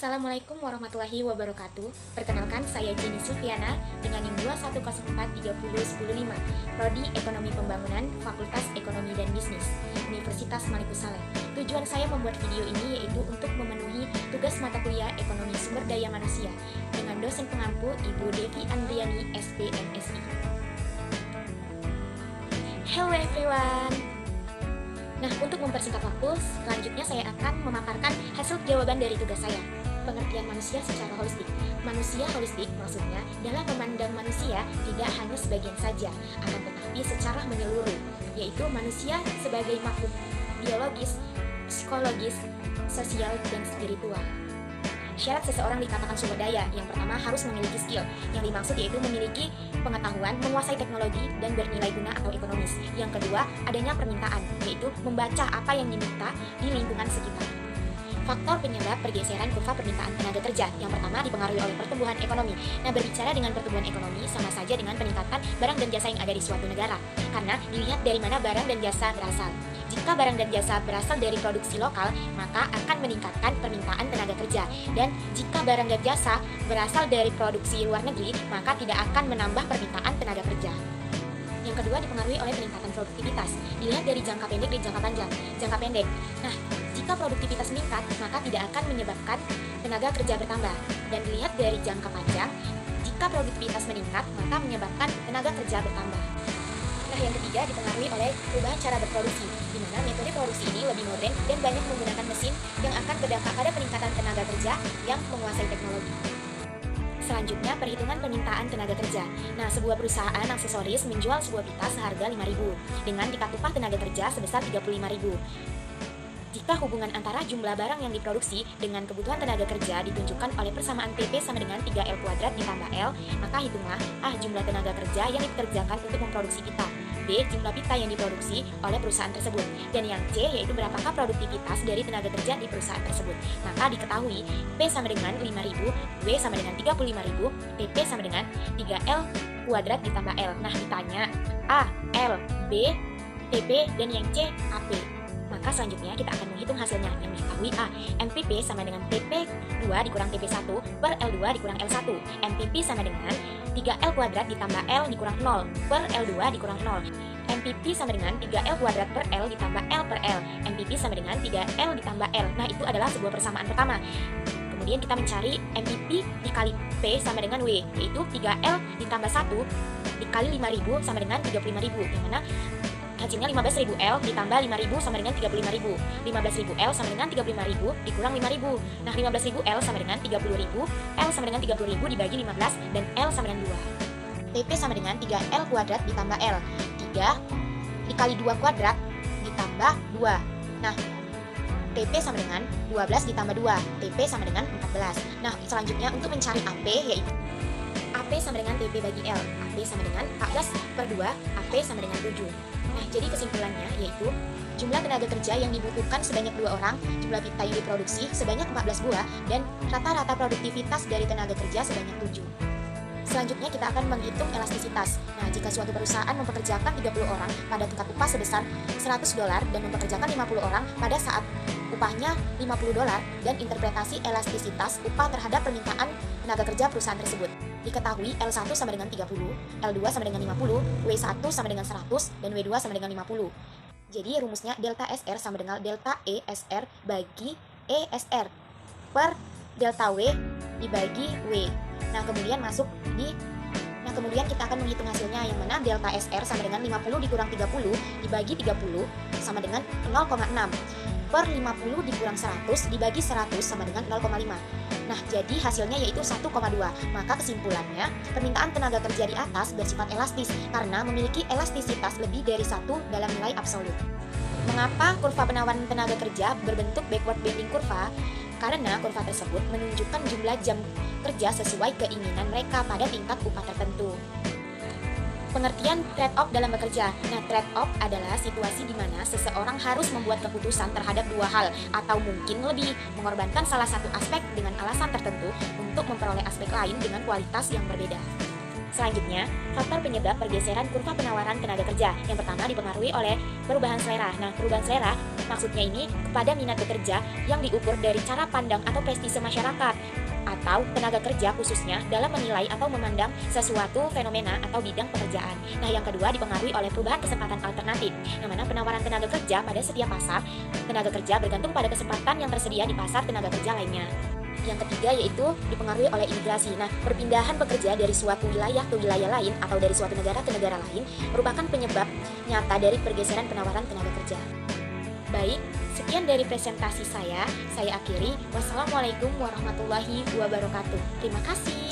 Assalamualaikum warahmatullahi wabarakatuh. Perkenalkan, saya Jenny Sulfiana dengan NIM 214030105, Prodi Ekonomi Pembangunan, Fakultas Ekonomi dan Bisnis, Universitas Malikus Saleh. Tujuan saya membuat video ini yaitu untuk memenuhi tugas mata kuliah Ekonomi Sumber Daya Manusia dengan dosen pengampu Ibu Devi Andriani, SPMSI. Hello everyone. Nah, untuk mempersingkat waktu, selanjutnya saya akan memaparkan hasil jawaban dari tugas saya. Pengertian manusia secara holistik. Manusia holistik maksudnya dalam memandang manusia tidak hanya sebagian saja, akan tetapi secara menyeluruh, yaitu manusia sebagai makhluk biologis, psikologis, sosial, dan spiritual. Syarat seseorang dikatakan sumber daya, yang pertama harus memiliki skill. Yang dimaksud yaitu memiliki pengetahuan, menguasai teknologi, dan bernilai guna atau ekonomis. Yang kedua, adanya permintaan, yaitu membaca apa yang diminta di lingkungan sekitar. Faktor penyebab pergeseran kurva permintaan tenaga kerja. Yang pertama dipengaruhi oleh pertumbuhan ekonomi. Nah, berbicara dengan pertumbuhan ekonomi sama saja dengan peningkatan barang dan jasa yang ada di suatu negara. Karena dilihat dari mana barang dan jasa berasal. Jika barang dan jasa berasal dari produksi lokal, maka akan meningkatkan permintaan tenaga kerja. Dan jika barang dan jasa berasal dari produksi luar negeri, maka tidak akan menambah permintaan tenaga kerja. Yang kedua dipengaruhi oleh peningkatan produktivitas. Dilihat dari jangka pendek dan jangka panjang. Jangka pendek. Nah, jika produktivitas meningkat, maka tidak akan menyebabkan tenaga kerja bertambah. Dan dilihat dari jangka panjang, jika produktivitas meningkat, maka menyebabkan tenaga kerja bertambah. Nah, yang ketiga dipengaruhi oleh perubahan cara berproduksi, di mana metode produksi ini lebih modern dan banyak menggunakan mesin yang akan berdampak pada peningkatan tenaga kerja yang menguasai teknologi. Selanjutnya, perhitungan permintaan tenaga kerja. Nah, sebuah perusahaan aksesoris menjual sebuah pita seharga 5.000 dengan tiket upah tenaga kerja sebesar 35.000. Jika hubungan antara jumlah barang yang diproduksi dengan kebutuhan tenaga kerja ditunjukkan oleh persamaan PP sama dengan 3L kuadrat ditambah L, maka hitunglah A. Jumlah tenaga kerja yang dikerjakan untuk memproduksi pita, B. Jumlah pita yang diproduksi oleh perusahaan tersebut, dan yang C yaitu berapakah produktivitas dari tenaga kerja di perusahaan tersebut. Maka diketahui P sama dengan 5.000, W sama dengan 35.000, PP sama dengan 3L kuadrat ditambah L. Nah, ditanya A, L, B, PP, dan yang C, AP. Maka selanjutnya kita akan menghitung hasilnya. Yang diketahui A, MPP sama dengan PP2 dikurang PP1 per L2 dikurang L1. MPP sama dengan 3L kuadrat ditambah L dikurang 0 per L2 dikurang 0. MPP sama dengan 3L kuadrat per L ditambah L per L. MPP sama dengan 3L ditambah L. Nah, itu adalah sebuah persamaan pertama. Kemudian kita mencari MPP dikali P sama dengan W, yaitu 3L ditambah 1 dikali 5.000 sama dengan 35.000, yang mana hasilnya 15.000 L ditambah 5.000 sama dengan 35.000. 15.000 L sama dengan 35.000 dikurang 5.000. Nah, 15.000 L sama dengan 30.000. L sama dengan 30.000 dibagi 15 dan L sama dengan 2. TP sama dengan 3L kuadrat ditambah L. 3 dikali 2 kuadrat ditambah 2. Nah, TP sama dengan 12 ditambah 2. TP sama dengan 14. Nah, selanjutnya untuk mencari AP yaitu AP sama dengan TP bagi L. AP sama dengan 14 per 2. AP sama dengan 7. Nah, jadi kesimpulannya yaitu jumlah tenaga kerja yang dibutuhkan sebanyak 2 orang, jumlah pita yang diproduksi sebanyak 14 buah, dan rata-rata produktivitas dari tenaga kerja sebanyak 7. Selanjutnya kita akan menghitung elastisitas. Nah, jika suatu perusahaan mempekerjakan 30 orang pada tingkat upah sebesar $100 dan mempekerjakan 50 orang pada saat upahnya $50, dan interpretasi elastisitas upah terhadap permintaan tenaga kerja perusahaan tersebut. Diketahui L1 sama dengan 30, L2 sama dengan 50, W1 sama dengan 100, dan W2 sama dengan 50. Jadi rumusnya delta SR sama dengan delta ESR bagi ESR per delta W dibagi W. Nah, kemudian kita akan menghitung hasilnya, yang mana delta SR sama dengan 50 dikurang 30 dibagi 30 sama dengan 0,6 per 50 dikurang 100 dibagi 100 sama dengan 0,5. Nah, jadi hasilnya yaitu 1,2. Maka kesimpulannya, permintaan tenaga kerja di atas bersifat elastis karena memiliki elastisitas lebih dari 1 dalam nilai absolut. Mengapa kurva penawaran tenaga kerja berbentuk backward bending kurva? Karena kurva tersebut menunjukkan jumlah jam kerja sesuai keinginan mereka pada tingkat upah tertentu. Pengertian trade-off dalam bekerja. Nah, trade-off adalah situasi di mana seseorang harus membuat keputusan terhadap 2 hal atau mungkin lebih, mengorbankan salah satu aspek dengan alasan tertentu untuk memperoleh aspek lain dengan kualitas yang berbeda. Selanjutnya, faktor penyebab pergeseran kurva penawaran tenaga kerja. Yang pertama dipengaruhi oleh perubahan selera. Nah, perubahan selera Maksudnya ini kepada minat bekerja yang diukur dari cara pandang atau prestise masyarakat atau tenaga kerja khususnya dalam menilai atau memandang sesuatu fenomena atau bidang pekerjaan. Nah, yang kedua dipengaruhi oleh perubahan kesempatan alternatif, yang mana penawaran tenaga kerja pada setiap pasar tenaga kerja bergantung pada kesempatan yang tersedia di pasar tenaga kerja lainnya. Yang ketiga yaitu dipengaruhi oleh imigrasi. Nah, perpindahan pekerja dari suatu wilayah ke wilayah lain atau dari suatu negara ke negara lain merupakan penyebab nyata dari pergeseran penawaran tenaga kerja. Baik, sekian dari presentasi saya akhiri. Wassalamualaikum warahmatullahi wabarakatuh. Terima kasih.